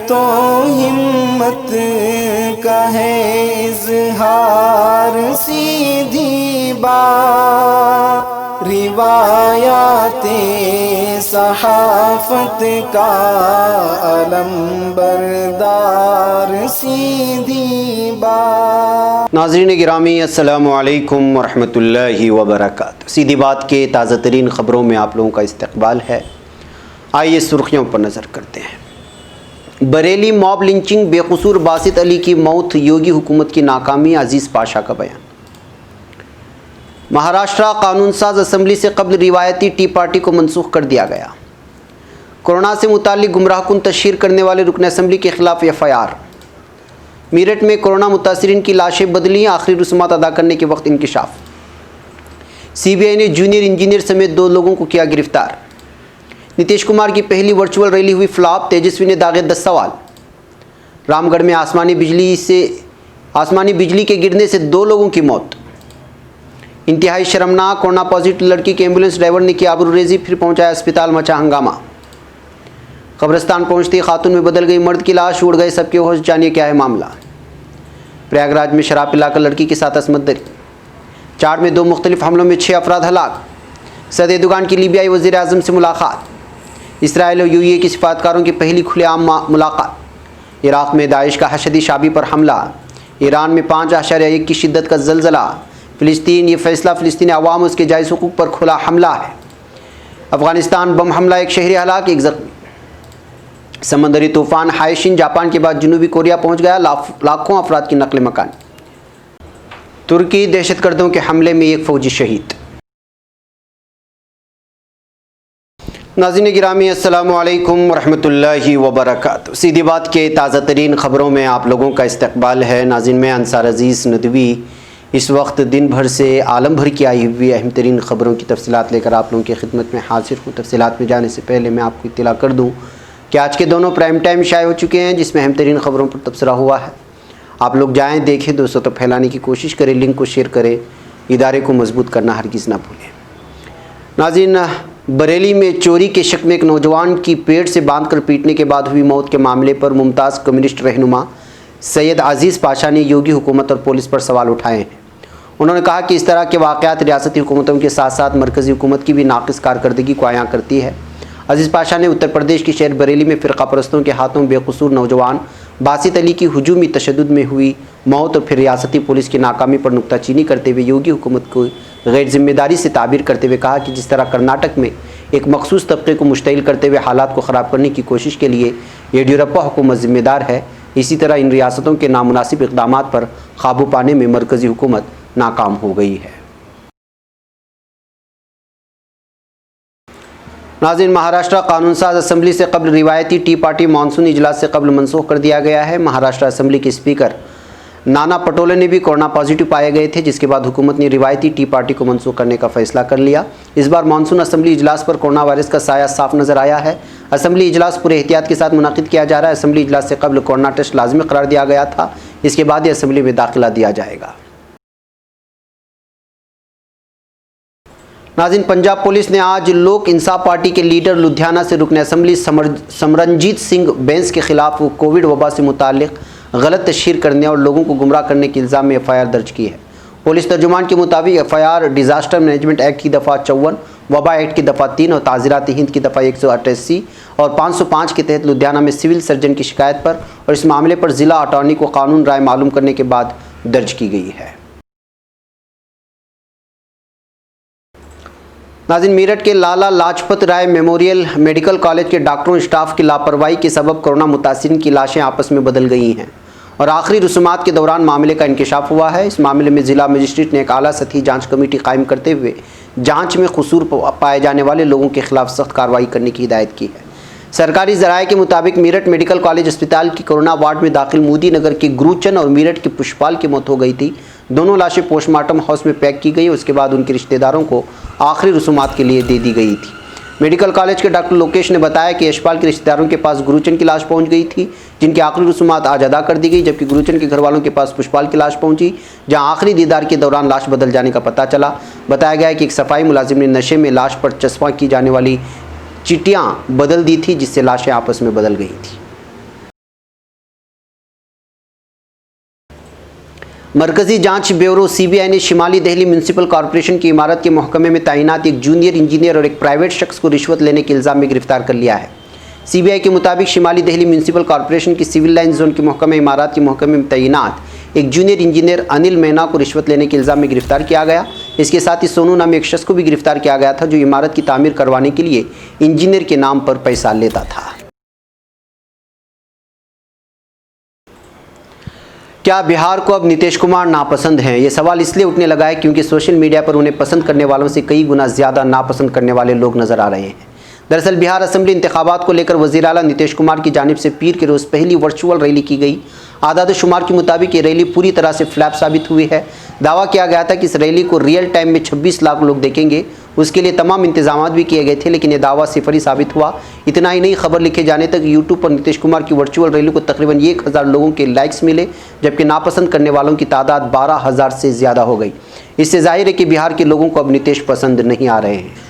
तो हिम्मत का है इज़हार, सीधी बात रिवायाते सहाफ़त का अलंबरदार, सीधी बात। नाज़रीन गिरामी, अस्सलामु अलैकुम वरहमतुल्लाहि वबरकातुहू। सीधी बात के ताज़ा तरीन ख़बरों में आप लोगों का इस्तकबाल है। आइए सुर्खियों पर नज़र करते हैं। बरेली मॉब लिंचिंग, बेकसूर बासित अली की मौत, योगी हुकूमत की नाकामी, अजीज़ पाशा का बयान। महाराष्ट्र कानून साज असम्बली से कबल रिवायती टी पार्टी को मनसूख कर दिया गया। कोरोना से मुताल्लिक गुमराहकुन तशहीर करने वाले रुकन असम्बली के खिलाफ FIR। मीरठ में कोरोना मुतासिरीन की लाशें बदली, आखिरी रस्मात अदा करने के वक्त इंकिशाफ। CBI ने जूनियर इंजीनियर समेत 2 लोगों को किया गिरफ्तार। नीतीश कुमार की पहली वर्चुअल रैली हुई फ्लॉप, तेजस्वी ने दागे 10 सवाल। रामगढ़ में आसमानी बिजली के गिरने से 2 लोगों की मौत। इंतहाई शर्मनाक, कोरोना पॉजिटिव लड़की के एम्बुलेंस ड्राइवर ने किया आबरूरेजी, फिर पहुंचाया अस्पताल, मचा हंगामा। कब्रिस्तान पहुंचती खातून में बदल गई मर्द की लाश, उड़ गए सबके होश, जानिए क्या है मामला। प्रयागराज में शराब पिलाकर लड़की के साथ असमत। चार में 2 मुख्तलिफ हमलों में 6 अफराद हलाक। सदर दुकान की लीबियाई वज़ीर आज़म से मुलाकात। इसराइल और UAE के सिफारतकारों की पहली खुलेआम मुलाकात। इराक़ में दाइश का हशदी शाबी पर हमला। ईरान में 5.1 की शिद्दत का ज़लज़ला। फ़िलिस्तीन, ये फैसला फ़िलिस्तीनी अवाम उसके जायज़ हुकूक़ पर खुला हमला है। अफ़गानिस्तान बम हमला, 1 शहरी हलाक, 1 ज़ख्मी। समंदरी तूफ़ान हाइशिन जापान के बाद जनूबी कोरिया पहुँच गया, लाखों अफराद की नकल मकान। तुर्की, दहशतगर्दों के हमले में 1 फ़ौजी शहीद। नाज़रीन गिरामी, अस्सलामु अलैकुम वरहमतुल्लाहि वबरकातुहू। सीधी बात के ताज़ा तरीन ख़बरों में आप लोगों का इस्तकबाल है। नाज़रीन, मैं अंसार अज़ीज़ नदवी इस वक्त दिन भर से आलम भर की आई हुई अहम तरीन ख़बरों की तफसीलात लेकर आप लोगों की खिदमत में हाजिर हूँ। तफसीलात में जाने से पहले मैं आपको इत्तला कर दूँ कि आज के दोनों प्राइम टाइम शाये हो चुके हैं, जिसमें अहम तरीन ख़बरों पर तबसरा हुआ है। आप लोग जाएँ, देखें, दोस्तों तो फैलाने की कोशिश करें, लिंक को शेयर करें, इदारे को मजबूत करना हरगिज़ ना भूलें। नाज़रीन, बरेली में चोरी के शक में एक नौजवान की पेट से बांधकर पीटने के बाद हुई मौत के मामले पर मुमताज़ कम्युनिस्ट रहनुमा सैयद अजीज़ पाशा ने योगी हुकूमत और पुलिस पर सवाल उठाए हैं। उन्होंने कहा कि इस तरह के वाक़यात रियासती हुकूमतों के साथ साथ मरकज़ी हुकूमत की भी नाक़िस कारकर्दगी को आया करती है। अजीज़ पाशा ने उत्तर प्रदेश के शहर बरेली में फ़िरक़ा परस्तों के हाथों बेकसूर नौजवान बासित अली की हुजूमी तशद्दुद में हुई मौत और फिर रियासती पुलिस की नाकामी पर नुक्ताचीनी करते हुए योगी हुकूमत को गैर जिम्मेदारी से ताबीर करते हुए कहा कि जिस तरह कर्नाटक में एक मखसूस तबके को मुश्तइल करते हुए हालात को ख़राब करने की कोशिश के लिए येडियुरप्पा हुकूमत ज़िम्मेदार है, इसी तरह इन रियासतों के नामुनासिब इक़दामात पर काबू पाने में मरकज़ी हुकूमत नाकाम हो गई है। नाज़रीन, महाराष्ट्र कानून साज असम्बली से कबल रिवायती टी पार्टी मानसून इजलास से कबल मनसूख कर दिया गया है। महाराष्ट्र असम्बली के स्पीकर नाना पटोले ने भी कोरोना पॉजिटिव पाए गए थे, जिसके बाद हुकूमत ने रिवायती टी पार्टी को मनसूख करने का फैसला कर लिया। इस बार मानसून असम्बली इजलास पर कोरोना वायरस का साया साफ नजर आया है। असम्बली इजलास पूरे एहतियात के साथ मुनाकिद किया जा रहा है। असम्बली इजलास से कबल कोरोना टेस्ट लाजमी करार दिया गया था, इसके बाद ही असम्बली में दाखिला दिया जाएगा। नाज़रीन, पंजाब पुलिस ने आज लोक इंसाफ पार्टी के लीडर लुधियाना से रुकन असम्बली समरनजीत सिंह बैंस के खिलाफ कोविड वबा से मुताल्लिक गलत तशहीर करने और लोगों को गुमराह करने के इल्ज़ाम में FIR दर्ज की है। पुलिस तर्जुमान के मुताबिक FIR डिज़ास्टर मैनेजमेंट एक्ट की दफ़ा 54, वबा एक्ट की दफ़ा 3 और ताज़ीरात हिंद की दफ़ा 188 और 505 के तहत लुधियाना में सिविल सर्जन की शिकायत पर और इस मामले पर ज़िला अटॉर्नी को कानून राय मालूम करने के बाद दर्ज की गई है। नाज़रीन, मेरठ के Lala Lajpat Rai memorial medical college के डॉक्टरों स्टाफ की लापरवाही के सबब कोरोना मुतासिरीन की लाशें आपस में बदल गई हैं और आखिरी रस्मात के दौरान मामले का इंकिशाफ हुआ है। इस मामले में ज़िला मजिस्ट्रेट ने एक आला सतही जांच कमेटी कायम करते हुए जांच में कसूर पाए जाने वाले लोगों के खिलाफ सख्त कार्रवाई करने की हिदायत की है। सरकारी ज़राए के मुताबिक मेरठ मेडिकल कॉलेज अस्पताल की कोरोना वार्ड में दाखिल मोदी नगर के गुरुचंद और मेरठ की पुष्पाल की मौत हो गई थी। दोनों लाशें पोस्टमार्टम हाउस में पैक की गई, उसके बाद उनके रिश्तेदारों को आखिरी रसूमात के लिए दे दी गई थी। मेडिकल कॉलेज के डॉक्टर लोकेश ने बताया कि यशपाल के रिश्तेदारों के पास गुरुचंद की लाश पहुंच गई थी, जिनकी आखिरी रसूमात आज अदा कर दी गई, जबकि गुरुचंद के घर वालों के पास पुष्पाल की लाश पहुंची, जहां आखिरी दीदार के दौरान लाश बदल जाने का पता चला। बताया गया है कि एक सफाई मुलाजिम ने नशे में लाश पर चस्पा की जाने वाली चिटियाँ बदल दी थी, जिससे लाशें आपस में बदल गई थी। मरकजी जांच ब्यूरो सीबीआई ने शिमाली दिल्ली म्यूनिसिपल कॉरपोरेशन की इमारत के महकमे में तैनात एक जूनियर इंजीनियर और एक प्राइवेट शख्स को रिश्वत लेने के इल्ज़ाम में गिरफ्तार कर लिया है। सीबीआई के मुताबिक शिमाली दिल्ली म्यूनिसिपल कॉरपोरेशन की सिविल लाइन जोन के महकमे इमारत के महकमे में तैनात एक जूनियर इंजीनियर अनिल मैना को रिश्वत लेने के इल्ज़ाम में गिरफ्तार किया गया। इसके साथ ही सोनू नामी एक शख्स को भी गिरफ्तार किया गया था, जो इमारत की तामीर करवाने के लिए इंजीनियर के नाम पर पैसा लेता था। क्या बिहार को अब नीतीश कुमार नापसंद हैं? ये सवाल इसलिए उठने लगा है क्योंकि सोशल मीडिया पर उन्हें पसंद करने वालों से कई गुना ज़्यादा नापसंद करने वाले लोग नजर आ रहे हैं। दरअसल बिहार असेंबली इंतखाबात को लेकर वज़ीर आला नीतीश कुमार की जानिब से पीर के रोज़ पहली वर्चुअल रैली की गई। आदाद शुमार के मुताबिक ये रैली पूरी तरह से फ्लैप साबित हुई है। दावा किया गया था कि इस रैली को रियल टाइम में 26 लाख लोग देखेंगे। उसके लिए तमाम इंतजाम भी किए गए थे, लेकिन ये दावा सिफरी साबित हुआ। इतना ही नहीं, खबर लिखे जाने तक यूट्यूब पर नीतीश कुमार की वर्चुअल रैली को तकरीबन 1000 लोगों के लाइक्स मिले, जबकि नापसंद करने वालों की तादाद 12,000 से ज़्यादा हो गई। इससे जाहिर है कि बिहार के लोगों को अब नीतीश पसंद नहीं आ रहे हैं।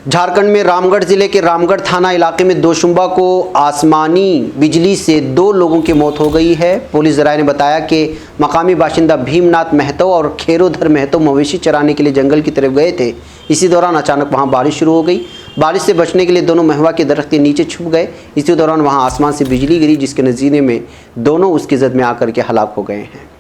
झारखंड में रामगढ़ जिले के रामगढ़ थाना इलाके में दोशुंबा को आसमानी बिजली से 2 लोगों की मौत हो गई है। पुलिस जराये ने बताया कि मकामी बाशिंदा भीमनाथ महतो और खेरोधर महतो मवेशी चराने के लिए जंगल की तरफ गए थे। इसी दौरान अचानक वहां बारिश शुरू हो गई। बारिश से बचने के लिए दोनों महवा के दरख्त के नीचे छुप गए। इसी दौरान वहां आसमान से बिजली गिरी, जिसके नतीजे में दोनों उसकी जद में आकर के हलाक हो गए हैं।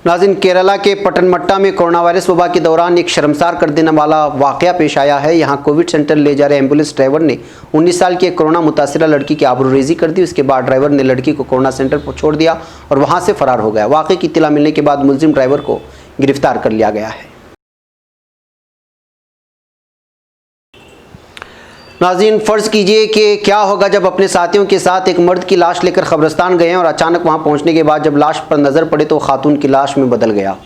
नाज़रीन, केरला के पटनमट्टा में कोरोना वायरस वबा के दौरान एक शर्मसार कर देने वाला वाक़या पेश आया है। यहाँ कोविड सेंटर ले जा रहे एम्बुलेंस ड्राइवर ने 19 साल की एक कोरोना मुतासिरा लड़की की आबरूरेज़ी कर दी। उसके बाद ड्राइवर ने लड़की को कोरोना सेंटर पर छोड़ दिया और वहाँ से फरार हो गया। वाक़े की इत्तला मिलने के बाद मुलजिम ड्राइवर को गिरफ्तार कर लिया गया है। नाज़रीन, फ़र्ज़ कीजिए कि क्या होगा जब अपने साथियों के साथ एक मर्द की लाश लेकर कब्रिस्तान गए और अचानक वहां पहुंचने के बाद जब लाश पर नज़र पड़े तो खातून की लाश में बदल गया।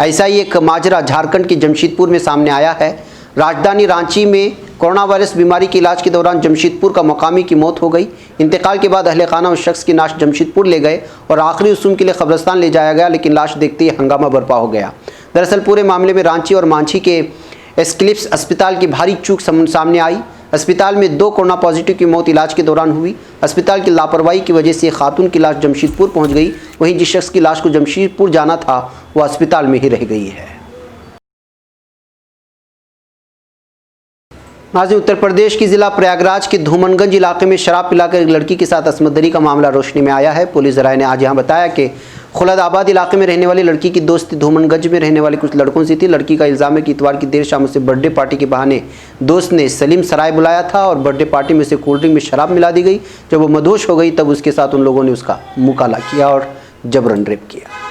ऐसा ही एक माजरा झारखंड के जमशेदपुर में सामने आया है। राजधानी रांची में कोरोना वायरस बीमारी के इलाज के दौरान जमशेदपुर का मुकामी की मौत हो गई। इंतकाल के बाद अहले खाना उस शख्स की लाश जमशेदपुर ले गए और आखिरी रसूम के लिए कब्रिस्तान ले जाया गया, लेकिन लाश देखते ही हंगामा बर्पा हो गया। दरअसल पूरे मामले में रांची और मांझी के एस्क्लिप्स अस्पताल की भारी चूक सामने आई। अस्पताल में 2 कोरोना पॉजिटिव की मौत इलाज के दौरान हुई। अस्पताल की लापरवाही की वजह से खातून की लाश जमशेदपुर पहुंच गई। वहीं जिस शख्स की लाश को जमशेदपुर जाना था वह अस्पताल में ही रह गई है। नाज़रीन, उत्तर प्रदेश की जिला प्रयागराज के धूमनगंज इलाके में शराब पिलाकर एक लड़की के साथ असमदरी का मामला रोशनी में आया है। पुलिस जराये ने आज यहाँ बताया कि खुलदाबाद इलाके में रहने वाली लड़की की दोस्ती धूमनगंज में रहने वाले कुछ लड़कों से थी। लड़की का इल्ज़ाम है कि इतवार की देर शाम उसे बर्थडे पार्टी के बहाने दोस्त ने सलीम सराय बुलाया था और बर्थडे पार्टी में उसे कोल्ड ड्रिंक में शराब मिला दी गई। जब वो मदहोश हो गई तब उसके साथ उन लोगों ने उसका मुकाला किया और जबरन रेप किया।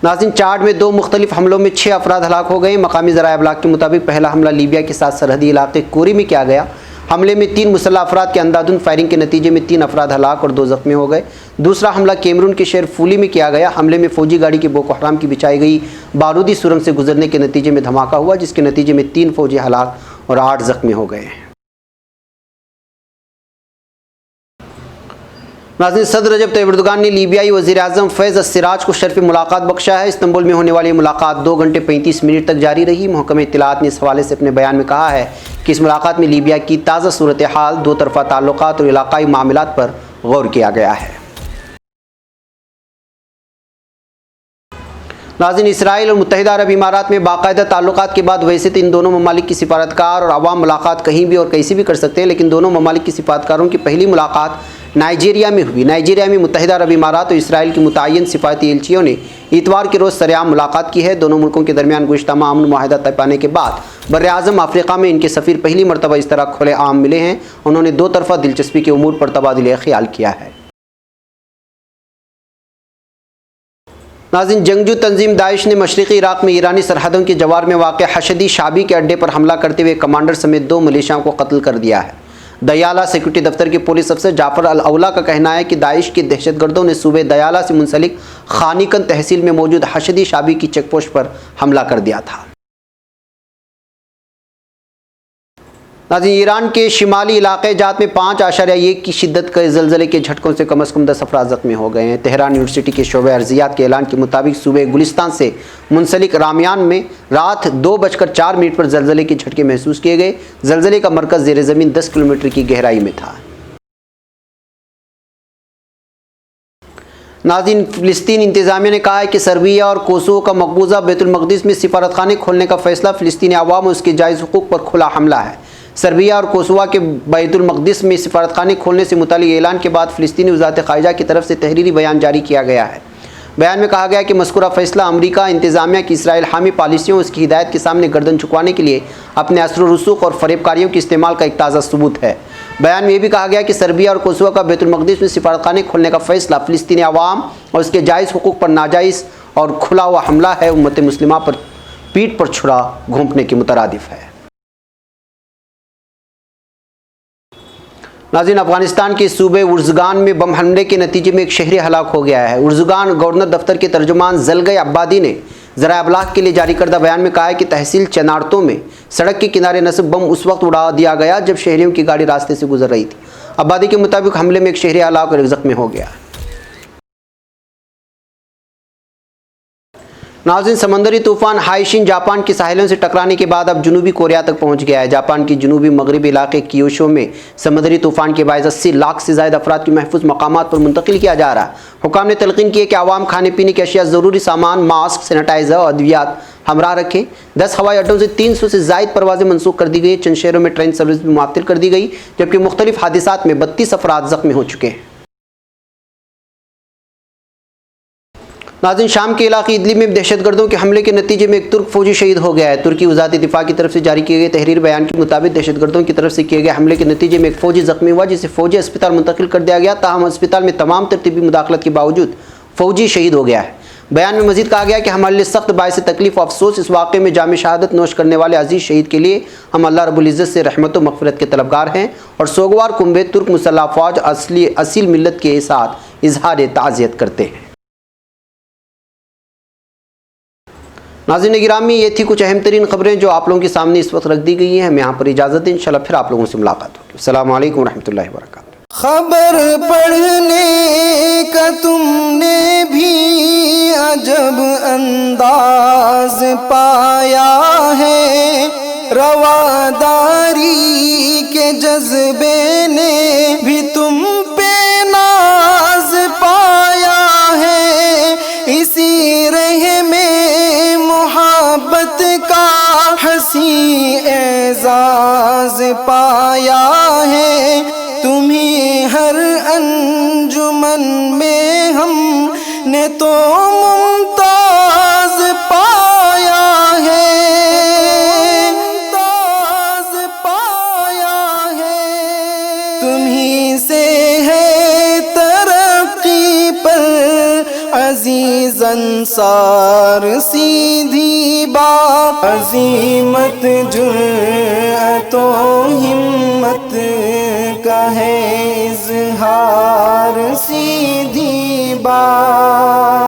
नाज़रीन, चाड में 2 मुख्तलिफ हमलों में 6 अफराद हलाक हो गए। मकामी ज़राए अबलाग के मुताबिक पहला हमला लीबिया के साथ सरहदी इलाके कोरी में किया गया। हमले में 3 मुसल्लह अफराद के अंधाधुंध फायरिंग के नतीजे में 3 अफराद हलाक और 2 जख्मी हो गए। दूसरा हमला कैमरून के शहर फूली में किया गया। हमले में फौजी गाड़ी के बोको हराम की बिछाई गई बारूदी सुरंग से गुजरने के नतीजे में धमाका हुआ, जिसके नतीजे में 3 फौजी हलाक और 8 जख्मी हो गए हैं। नाज़रीन, सदर रजब तैयब एर्दोगान ने लीबियाई वज़ीर आज़म फैज़ अस्सिराज को शर्फ़ मुलाकात बख्शा है। इस्तांबुल में होने वाली मुलाकात 2 घंटे 35 मिनट तक जारी रही। महकमे इत्तलाआत ने इस हवाले से अपने बयान में कहा है कि इस मुलाकात में लीबिया की ताज़ा सूरत हाल, 2 तरफ़ा ताल्लुकात और इलाक़ाई मामलात पर गौर किया गया है। नाज़रीन, इसराइल और मुत्तहिदा अरब इमारात में बाकायदा ताल्लुकात के बाद वैसे तो इन दोनों ममालिक की सिफारतकार और अवाम मुलाकात कहीं भी और कैसे भी कर सकते हैं, लेकिन दोनों ममालिक की सिफारतकारों की पहली मुलाकात नाइजीरिया में हुई। नाइजीरिया में मुत्तहिदा अरब इमारात और इसराइल की मुतय्यन सिफारती एजेंसियों ने इतवार के रोज़ सरेआम मुलाकात की है। दोनों मुल्कों के दरमियान गुज़श्ता माह अमन मुआहदा तय पाने के बाद बर्र-ए-आज़म अफ्रीका में इनके सफ़ीर पहली मरतबा इस तरह खुले आम मिले हैं। उन्होंने 2 तरफ़ा दिलचस्पी के उमूर पर तबादुले ख्याल किया है। नाज़रीन, जंगजू तंजीम दाइश ने मशरक़ी इराक़ में ईरानी सरहदों के जवार में वाक़ हशदी शाबी के अड्डे पर हमला करते हुए कमांडर समेत 2 मलेशियाओं को कत्ल कर दिया है। दयाला सिक्योरिटी दफ्तर के पुलिस अफसर जाफर अल-अवला का कहना है कि दाइश के दहशतगर्दों ने सूबे दयाला से मुंसलिक खानिकन तहसील में मौजूद हशदी शाबी की चेक पोस्ट पर हमला कर दिया था। नाज़रीन, ईरान के शिमाली इलाके जात में 5.1 की शिद्दत के ज़लज़ले के झटकों से कम से कम 10 अफराद ज़ख्मी हो गए हैं। तेहरान यूनिवर्सिटी के शोबे अर्जियात के ऐलान के मुताबिक सूबे गुलिस्तान से मुंसलिक रामियान में रात 2:04 पर ज़लज़ले के झटके महसूस किए गए। ज़लज़ले का मरकज़ ज़ेर ज़मीन 10 किलोमीटर की गहराई में था। नाज़रीन, फ़िलिस्तीन इंतज़ामिया ने कहा है कि सर्बिया और कोसोवो का मकबूजा बैतुल मक़दिस में सिफारतखाने खोलने का फ़ैसला फ़िलिस्तीनी अवाम और उसके जायज़ हुकूक़ पर खुला हमला है। सर्बिया और कोसोवो के बैतुल मक़दिस में सिफारतखाने खोलने से मुतालिक ऐलान के बाद फ़िलिस्तीनी वज़ारत ख़ारिजा की तरफ से तहरीरी बयान जारी किया गया है। बयान में कहा गया कि मज़कूरा फ़ैसला अमरीका इंतज़ामिया की इसराइल हामी पॉलिसियों और उसकी हिदायत के सामने गर्दन झुकवाने के लिए अपने असर व रसूख और फ़रेबकारियों के इस्तेमाल का एक ताज़ा सबूत है। बयान में यह भी कहा गया कि सर्बिया और कोसोवो का बैतुल मक़दिस में सिफारतखाने खोलने का फ़ैसला फ़िलिस्तीनी अवाम और उसके जायज़ हुकूक़ पर नाजायज़ और खुला हुआ हमला है, उम्मत मुस्लिमा पर पीठ पर छुरा घोंपने के मुतरादिफ है। नाज़रीन, अफगानिस्तान के सूबे उर्ज़गान में बम हमले के नतीजे में एक शहरी हलाक हो गया है। उर्ज़गान गवर्नर दफ्तर के तर्जुमान ज़लगई अब्बादी ने ज़राए अबलाग के लिए जारी करदा बयान में कहा है कि तहसील चनारतों में सड़क के किनारे नस्ब बम उस वक्त उड़ा दिया गया जब शहरियों की गाड़ी रास्ते से गुजर रही थी। अब्बादी के मुताबिक हमले में एक शहरी हलाक और एक ज़ख्मी हो गया। नाज़रीन, समंदरी तूफ़ान हाइशिन जापान के साहिलों से टकराने के बाद अब जनूबी कोरिया तक पहुंच गया है। जापान की जनूबी मगरबी इलाके क्योशो में समंदरी तूफ़ान के बायस 80 लाख से ज़ायद अफराद की महफूज मकामात पर मुंतकिल किया जा रहा है। हुकाम ने तलकीन की है कि आवाम खाने पीने की अशिया, ज़रूरी सामान, मास्क, सैनिटाइज़र और अद्वियात हमरा रखें। 10 हवाई अड्डों से 300 से ज़ायद परवाज़ें मनसूख कर दी गई। चंद शहरों में ट्रेन सर्विस भी मुअत्तल कर दी गई, जबकि मुख्तलिफ हादिसात में 32 अफराद ज़ख्मी हो चुके हैं। नाज़रीन, शाम के इलाके इदलिब में दहशतगर्दों के हमले के नतीजे में एक तुर्क फौजी शहीद हो गया है। तुर्की वज़ारत दिफा की तरफ से जारी किए गए तहरीर बयान के मुताबिक दहशतगर्दों की तरफ से किए गए हमले के नतीजे में एक फौजी ज़ख्मी हुआ, जिसे फौजी अस्पताल मुंतकिल कर दिया गया। ताहम अस्पताल में तमाम तिब्बी मुदाखलत के बावजूद फौजी शहीद हो गया है। बयान में मजीद कहा गया कि हमारे लिए सख्त बायस तकलीफ अफसोस इस वाक़े में जाम शहादत नोश करने वाले अजीज़ शहीद के लिए हम अल्लाह रब्बुल इज़्ज़त से रहमत व मग़फ़िरत के तलबगार हैं और सोगवार कुंबे तुर्क मुसल्लह फ़ौज असील मिल्लत के साथ इजहार ताज़ियत करते हैं। नाज़रीन गिरामी, ये थी कुछ अहम तरीन खबरें जो आप लोगों के सामने इस वक्त रख दी गई हैं। हमें यहाँ पर इजाज़त दें, इंशाल्लाह फिर आप लोगों से मुलाकात होगी। अस्सलामु अलैकुम रहमतुल्लाहि व बरकातुहू। खबर पढ़ने का तुमने भी अजब अंदाज पाया है, रवादारी के जज्बे ने भी तुम पे नाज पाया है। इसी रह में मोहब्बत का हंसी एजाज पाया है। तुम्हें हर अंजुमन में हमने तो मुमताज पाया है, मुमताज पाया है। तुम्हीं से है तरक्की पर अजीज अंसार सीधी बात, अजीमत जुर्अतो हिम्मत का है इज़हार सीधी बात।